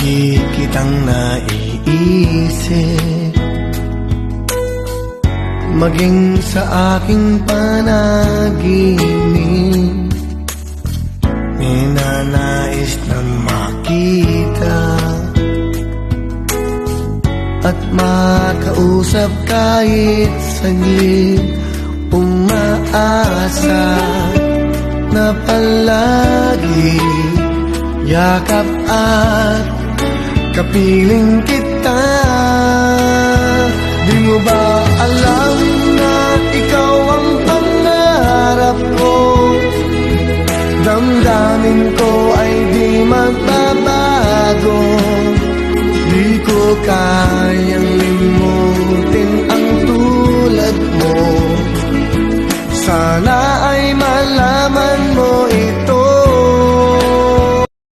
Lagi kitang naiisip, maging sa aking panaginip. Ninanais na makita at makausap kahit saglit. Umaasa na palagi yakap at kapiling kita. Di mo ba alam na ikaw ang pangarap ko? Damdamin ko ay di magbabago. Di ko kayang limutin ang tulad mo. Sana ay malaman mo ito.